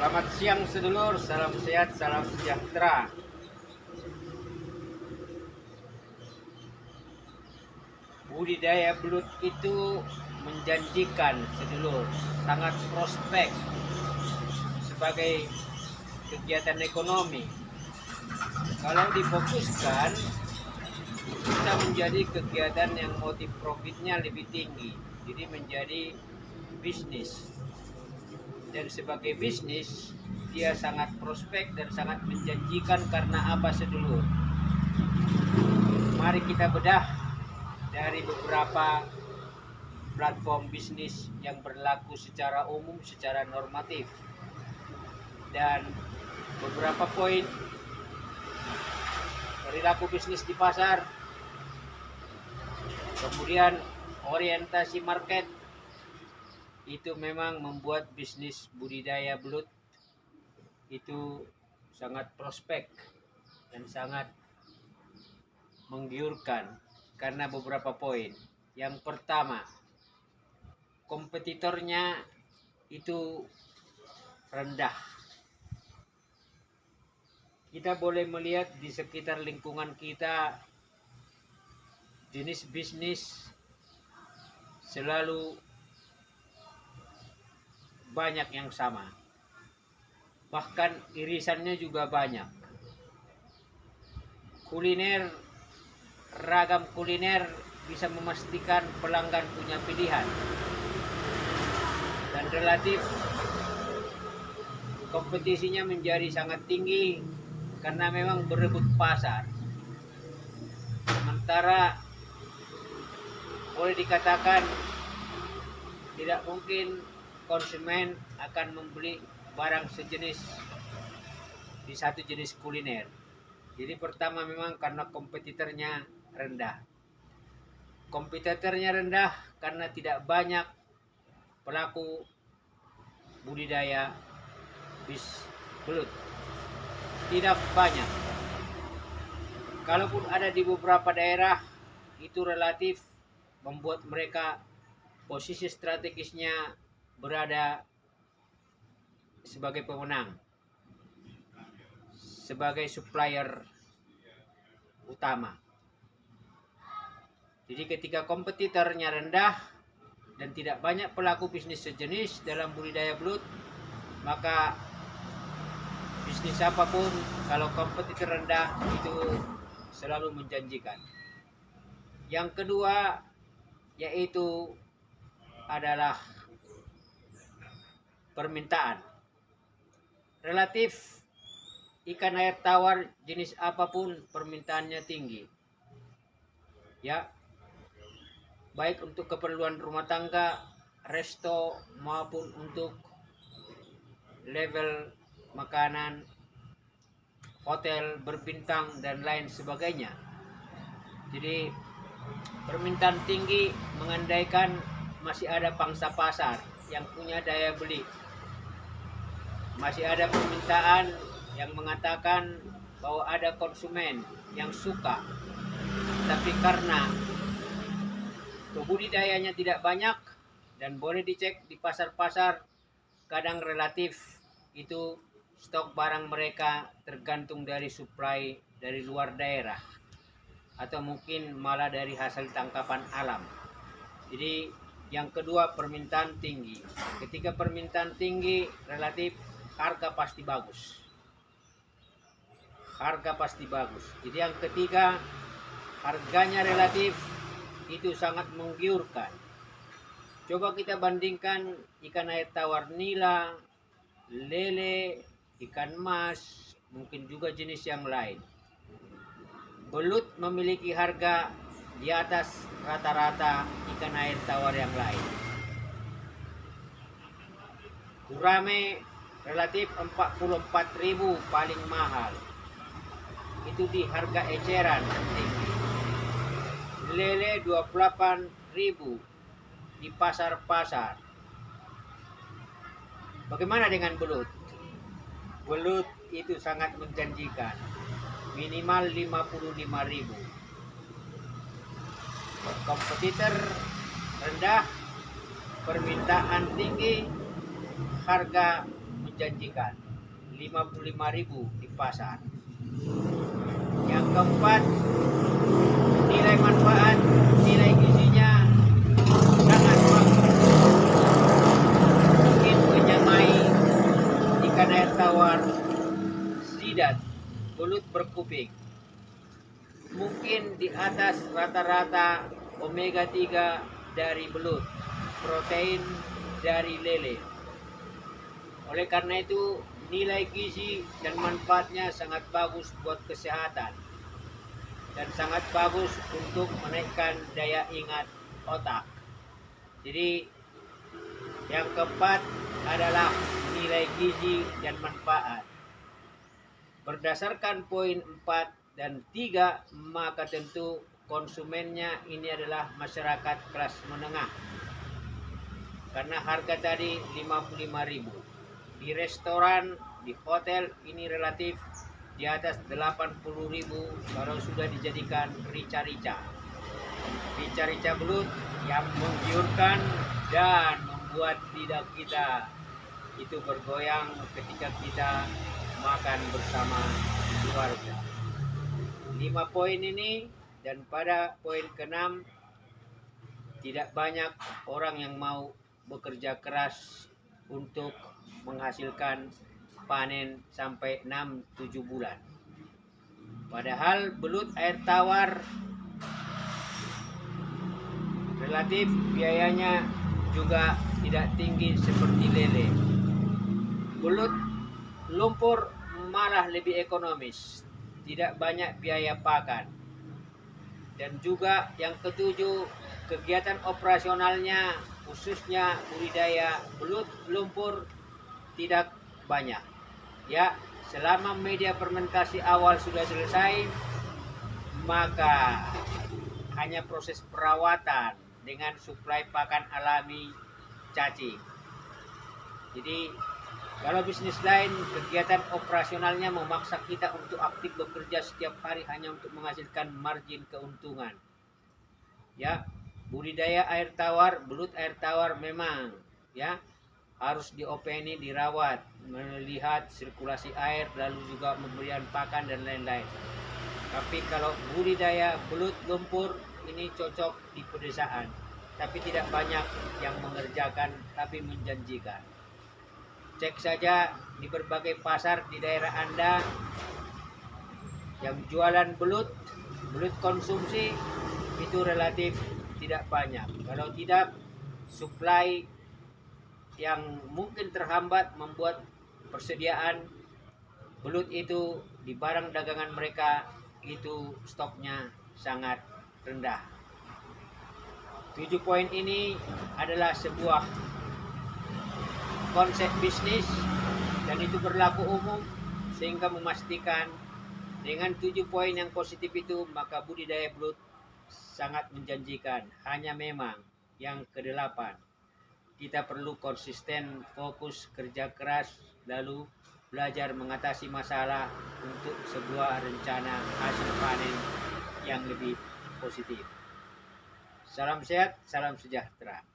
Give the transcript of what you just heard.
Selamat siang sedulur, salam sehat, salam sejahtera. Budidaya belut itu menjanjikan sedulur, sangat prospek sebagai kegiatan ekonomi. Kalau difokuskan, bisa menjadi kegiatan yang motif profitnya lebih tinggi. Jadi menjadi bisnis. Dan sebagai bisnis, dia sangat prospek dan sangat menjanjikan karena apa sedulur? Mari kita bedah dari beberapa platform bisnis yang berlaku secara umum, secara normatif, dan beberapa poin perilaku bisnis di pasar, kemudian orientasi market. Itu memang membuat bisnis budidaya belut itu sangat prospek dan sangat menggiurkan karena beberapa poin. Yang pertama, kompetitornya itu rendah. Kita boleh melihat di sekitar lingkungan kita, jenis bisnis selalu banyak yang sama. Bahkan irisannya juga banyak. Kuliner, ragam kuliner bisa memastikan pelanggan punya pilihan. Dan relatif kompetisinya menjadi sangat tinggi karena memang berebut pasar. Sementara boleh dikatakan tidak mungkin konsumen akan membeli barang sejenis di satu jenis kuliner. Jadi pertama memang karena kompetitornya rendah. Kompetitornya rendah karena tidak banyak pelaku budidaya belut. Tidak banyak. Kalaupun ada di beberapa daerah, itu relatif membuat mereka posisi strategisnya berada sebagai pemenang, sebagai supplier utama. Jadi ketika kompetitornya rendah dan tidak banyak pelaku bisnis sejenis dalam budidaya belut, maka bisnis apapun kalau kompetitor rendah itu selalu menjanjikan. Yang kedua yaitu adalah permintaan. Relatif ikan air tawar jenis apapun permintaannya tinggi. Ya. Baik untuk keperluan rumah tangga, resto maupun untuk level makanan, hotel berbintang dan lain sebagainya. Jadi permintaan tinggi mengandaikan masih ada pangsa pasar yang punya daya beli. Masih ada permintaan yang mengatakan bahwa ada konsumen yang suka. Tapi karena budidayanya tidak banyak dan boleh dicek di pasar-pasar, kadang relatif itu stok barang mereka tergantung dari supply dari luar daerah atau mungkin malah dari hasil tangkapan alam. Jadi yang kedua permintaan tinggi. Ketika permintaan tinggi, relatif harga pasti bagus. Harga pasti bagus. Jadi yang ketiga, harganya relatif itu sangat menggiurkan. Coba kita bandingkan ikan air tawar nila, lele, ikan mas, mungkin juga jenis yang lain. Belut memiliki harga di atas rata-rata ikan air tawar yang lain. Gurame relatif 44.000 paling mahal. Itu di harga eceran tinggi. Lele 28.000 di pasar-pasar. Bagaimana dengan belut? Belut itu sangat menjanjikan. Minimal 55.000. Kompetitor rendah, permintaan tinggi, harga menjanjikan, 55.000 di pasar. Yang keempat, nilai manfaat, nilai gizinya sangat bagus, mungkin menyamai ikan air tawar sidat belut berkuping, mungkin di atas rata-rata omega 3 dari belut, protein dari lele. Oleh karena itu, nilai gizi dan manfaatnya sangat bagus buat kesehatan dan sangat bagus untuk menaikkan daya ingat otak. Jadi yang keempat adalah nilai gizi dan manfaat. Berdasarkan poin 4 dan 3, maka tentu konsumennya ini adalah masyarakat kelas menengah. Karena harga tadi 55.000. Di restoran, di hotel ini relatif di atas 80.000 kalau sudah dijadikan rica-rica. Rica-rica belut yang menggiurkan dan membuat lidah kita itu bergoyang ketika kita makan bersama keluarga. 5 poin ini, dan pada poin ke-6, tidak banyak orang yang mau bekerja keras untuk menghasilkan panen sampai 6-7 bulan. Padahal belut air tawar relatif biayanya juga tidak tinggi seperti lele. Belut lumpur malah lebih ekonomis, tidak banyak biaya pakan. Dan juga yang ketujuh, kegiatan operasionalnya khususnya budidaya belut lumpur tidak banyak. Ya, selama media fermentasi awal sudah selesai, maka hanya proses perawatan dengan suplai pakan alami cacing. Jadi kalau bisnis lain, kegiatan operasionalnya memaksa kita untuk aktif bekerja setiap hari hanya untuk menghasilkan margin keuntungan. Ya, budidaya air tawar, belut air tawar memang ya harus diopeni, dirawat, melihat sirkulasi air, lalu juga pemberian pakan dan lain-lain. Tapi kalau budidaya belut lumpur ini cocok di pedesaan, tapi tidak banyak yang mengerjakan, tapi menjanjikan. Cek saja di berbagai pasar di daerah Anda yang jualan belut konsumsi itu relatif tidak banyak. Kalau tidak, suplai yang mungkin terhambat membuat persediaan belut itu di barang dagangan mereka itu stoknya sangat rendah. 7 poin ini adalah sebuah konsep bisnis dan itu berlaku umum, sehingga memastikan dengan 7 poin yang positif itu maka budidaya belut sangat menjanjikan. Hanya memang yang ke-8, kita perlu konsisten, fokus, kerja keras, lalu belajar mengatasi masalah untuk sebuah rencana hasil panen yang lebih positif. Salam sehat, salam sejahtera.